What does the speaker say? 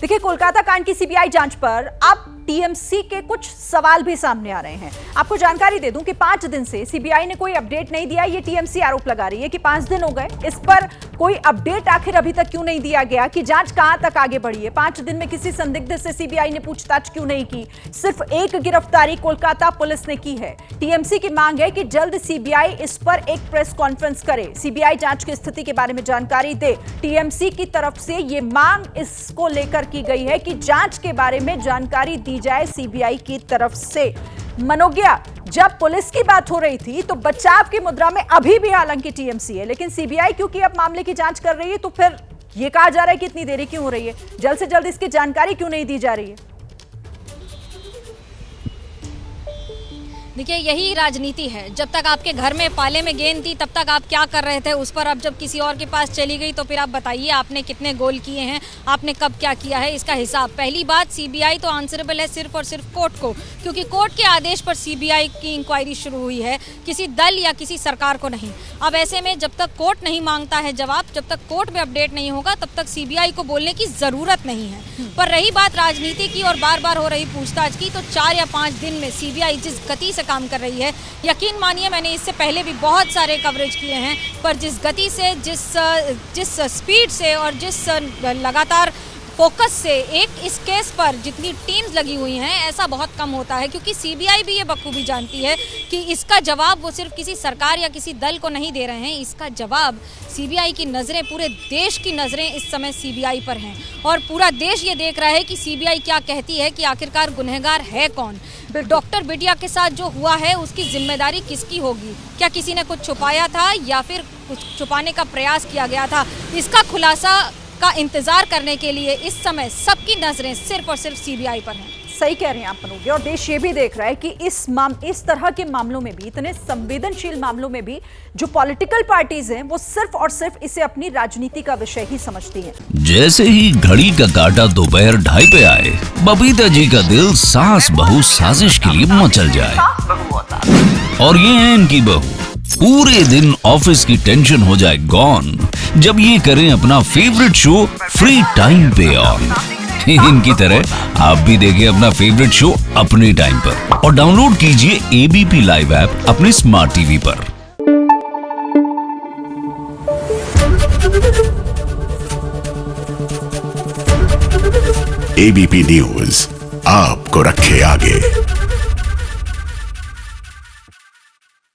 देखिए, कोलकाता कांड की सीबीआई जांच पर अब टीएमसी के कुछ सवाल भी सामने आ रहे हैं। आपको जानकारी दे दूं कि 5 दिन से सीबीआई ने कोई अपडेट नहीं दिया। ये टीएमसी आरोप लगा रही है कि 5 दिन हो गए, इस पर कोई अपडेट आखिर अभी तक क्यों नहीं दिया गया कि जांच कहां तक आगे बढ़ी है। 5 दिन में किसी संदिग्ध से सीबीआई ने पूछताछ क्यों नहीं की। सिर्फ एक गिरफ्तारी कोलकाता पुलिस ने की है। टीएमसी की मांग है कि जल्द सीबीआई इस पर एक प्रेस कॉन्फ्रेंस करे, सीबीआई जांच की स्थिति के बारे में जानकारी दे। टीएमसी की तरफ से यह मांग इसको लेकर की गई है कि जांच के बारे में जानकारी दी जाए सीबीआई की तरफ से। मनोज्ञा, जब पुलिस की बात हो रही थी तो बचाव की मुद्रा में अभी भी हालांकि टीएमसी है, लेकिन सीबीआई क्योंकि अब मामले की जांच कर रही है तो फिर यह कहा जा रहा है कि इतनी देरी क्यों हो रही है, जल्द से जल्द इसकी जानकारी क्यों नहीं दी जा रही है? देखिए, यही राजनीति है। जब तक आपके घर में पाले में गेंद थी तब तक आप क्या कर रहे थे उस पर अब जब किसी और के पास चली गई तो फिर आप बताइए आपने कितने गोल किए हैं, आपने कब क्या किया है, इसका हिसाब। पहली बात, सीबीआई तो आंसरेबल है सिर्फ और सिर्फ कोर्ट को, क्योंकि कोर्ट के आदेश पर सीबीआई की इंक्वायरी शुरू हुई है, किसी दल या किसी सरकार को नहीं। अब ऐसे में जब तक कोर्ट नहीं मांगता है जवाब, जब तक कोर्ट में अपडेट नहीं होगा तब तक सीबीआई को बोलने की जरूरत नहीं है। पर रही बात राजनीति की और बार बार हो रही पूछताछ की, तो 4 या 5 दिन में सीबीआई जिस गति से काम कर रही है, यकीन मानिए मैंने इससे पहले भी बहुत सारे कवरेज किए हैं, पर जिस गति से, जिस स्पीड से और जिस लगातार फोकस से एक इस केस पर जितनी टीम्स लगी हुई हैं, ऐसा बहुत कम होता है। क्योंकि सीबीआई भी ये बखूबी जानती है कि इसका जवाब वो सिर्फ किसी सरकार या किसी दल को नहीं दे रहे हैं, इसका जवाब सीबीआई की नज़रें, पूरे देश की नज़रें इस समय सीबीआई पर हैं और पूरा देश ये देख रहा है कि सीबीआई क्या कहती है कि आखिरकार गुनहगार है कौन। डॉक्टर बिटिया के साथ जो हुआ है उसकी जिम्मेदारी किसकी होगी? क्या किसी ने कुछ छुपाया था या फिर कुछ छुपाने का प्रयास किया गया था? इसका खुलासा का इंतजार करने के लिए इस समय सबकी नजरें सिर्फ और सिर्फ सीबीआई पर हैं। सही कह रहे हैं आप मनोज्ञा, और देश ये भी देख रहा है कि इस तरह के मामलों में भी, इतने संवेदनशील मामलों में भी जो पॉलिटिकल पार्टीज हैं वो सिर्फ और सिर्फ इसे अपनी राजनीति का विषय ही समझती हैं। जैसे ही घड़ी का काटा दोपहर 2:30 पे आए, बबीता जी का दिल सास बहू साजिश के लिए मचल जाए। और ये है इनकी बहू, पूरे दिन ऑफिस की टेंशन हो जाए गॉन जब ये करें अपना फेवरेट शो फ्री टाइम पे ऑन। इनकी तरह आप भी देखिए अपना फेवरेट शो अपने टाइम पर और डाउनलोड कीजिए एबीपी लाइव ऐप अपने स्मार्ट टीवी पर। एबीपी न्यूज आपको रखे आगे।